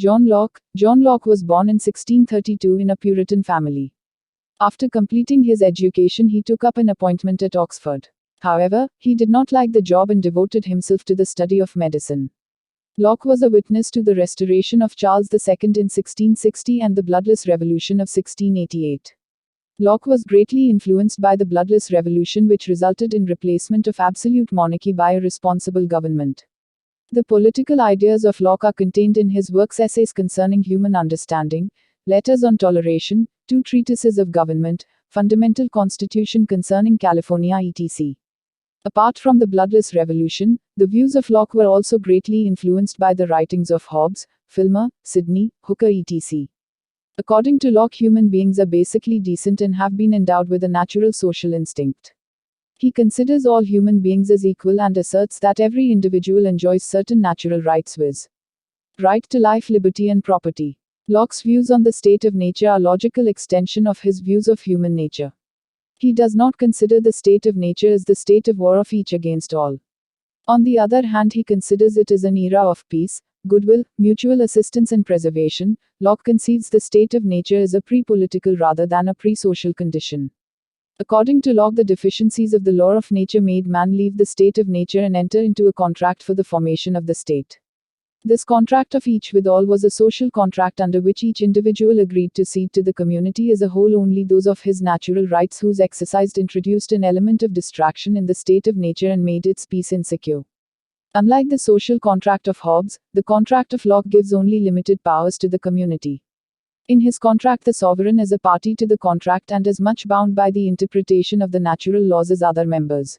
John Locke. John Locke was born in 1632 in a Puritan family. After completing his education, he took up an appointment at Oxford. However, he did not like the job and devoted himself to the study of medicine. Locke was a witness to the restoration of Charles II in 1660 and the Bloodless Revolution of 1688. Locke was greatly influenced by the Bloodless Revolution, which resulted in replacement of absolute monarchy by a responsible government. The political ideas of Locke are contained in his works Essays Concerning Human Understanding, Letters on Toleration, Two Treatises of Government, Fundamental Constitution Concerning California etc. Apart from the Bloodless Revolution, the views of Locke were also greatly influenced by the writings of Hobbes, Filmer, Sidney, Hooker etc. According to Locke, human beings are basically decent and have been endowed with a natural social instinct. He considers all human beings as equal and asserts that every individual enjoys certain natural rights viz. Right to life, liberty and property. Locke's views on the state of nature are logical extension of his views of human nature. He does not consider the state of nature as the state of war of each against all. On the other hand, he considers it as an era of peace, goodwill, mutual assistance and preservation. Locke conceives the state of nature as a pre-political rather than a pre-social condition. According to Locke, the deficiencies of the law of nature made man leave the state of nature and enter into a contract for the formation of the state. This contract of each with all was a social contract under which each individual agreed to cede to the community as a whole only those of his natural rights whose exercise introduced an element of distraction in the state of nature and made its peace insecure. Unlike the social contract of Hobbes, the contract of Locke gives only limited powers to the community. In his contract, the sovereign is a party to the contract and is much bound by the interpretation of the natural laws as other members.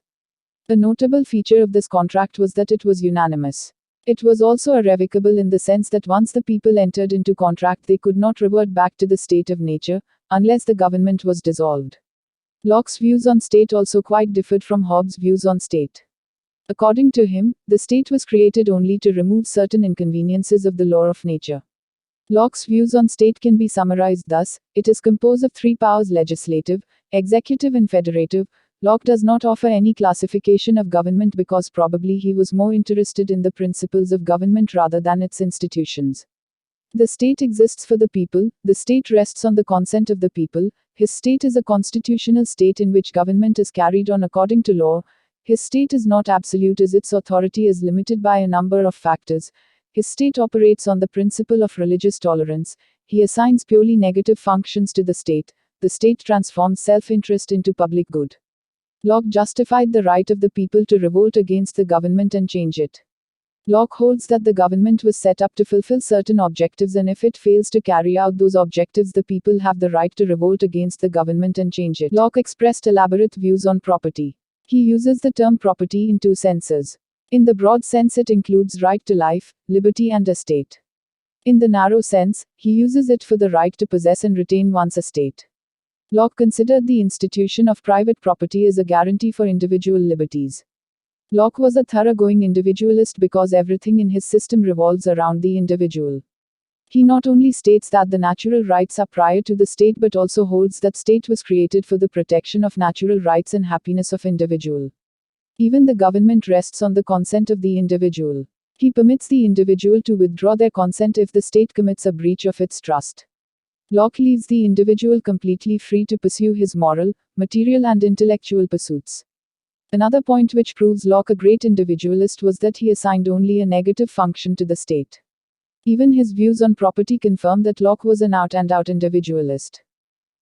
A notable feature of this contract was that it was unanimous. It was also irrevocable in the sense that once the people entered into contract, they could not revert back to the state of nature, unless the government was dissolved. Locke's views on state also quite differed from Hobbes' views on state. According to him, the state was created only to remove certain inconveniences of the law of nature. Locke's views on state can be summarized thus: it is composed of three powers: legislative, executive and federative. Locke does not offer any classification of government because probably he was more interested in the principles of government rather than its institutions. The state exists for the people, the state rests on the consent of the people, his state is a constitutional state in which government is carried on according to law, his state is not absolute as its authority is limited by a number of factors. His state operates on the principle of religious tolerance. He assigns purely negative functions to the state. The state transforms self-interest into public good. Locke justified the right of the people to revolt against the government and change it. Locke holds that the government was set up to fulfill certain objectives, and if it fails to carry out those objectives, the people have the right to revolt against the government and change it. Locke expressed elaborate views on property. He uses the term property in two senses. In the broad sense, it includes right to life, liberty and estate. In the narrow sense, he uses it for the right to possess and retain one's estate. Locke considered the institution of private property as a guarantee for individual liberties. Locke was a thoroughgoing individualist because everything in his system revolves around the individual. He not only states that the natural rights are prior to the state but also holds that state was created for the protection of natural rights and happiness of individual. Even the government rests on the consent of the individual. He permits the individual to withdraw their consent if the state commits a breach of its trust. Locke leaves the individual completely free to pursue his moral, material and intellectual pursuits. Another point which proves Locke a great individualist was that he assigned only a negative function to the state. Even his views on property confirm that Locke was an out-and-out individualist.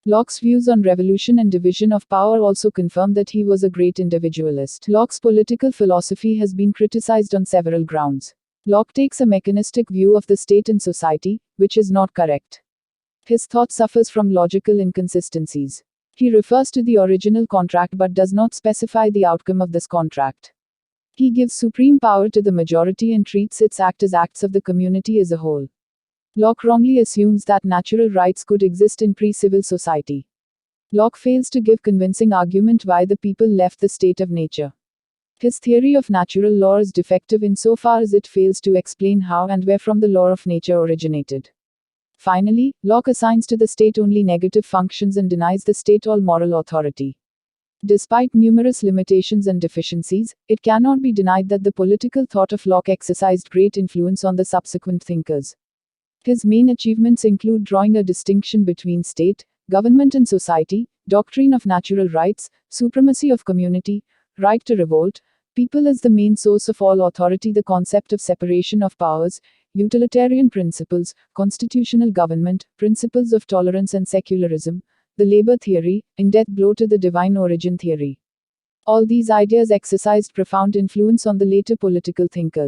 Locke's views on revolution and division of power also confirm that he was a great individualist. Locke's political philosophy has been criticized on several grounds. Locke takes a mechanistic view of the state and society, which is not correct. His thought suffers from logical inconsistencies. He refers to the original contract but does not specify the outcome of this contract. He gives supreme power to the majority and treats its acts as acts of the community as a whole. Locke wrongly assumes that natural rights could exist in pre-civil society. Locke fails to give convincing argument why the people left the state of nature. His theory of natural law is defective insofar as it fails to explain how and where from the law of nature originated. Finally, Locke assigns to the state only negative functions and denies the state all moral authority. Despite numerous limitations and deficiencies, it cannot be denied that the political thought of Locke exercised great influence on the subsequent thinkers. His main achievements include drawing a distinction between state, government, and society, doctrine of natural rights, supremacy of community, right to revolt, people as the main source of all authority, the concept of separation of powers, utilitarian principles, constitutional government, principles of tolerance and secularism, the labor theory, in-depth blow to the divine origin theory. All these ideas exercised profound influence on the later political thinkers.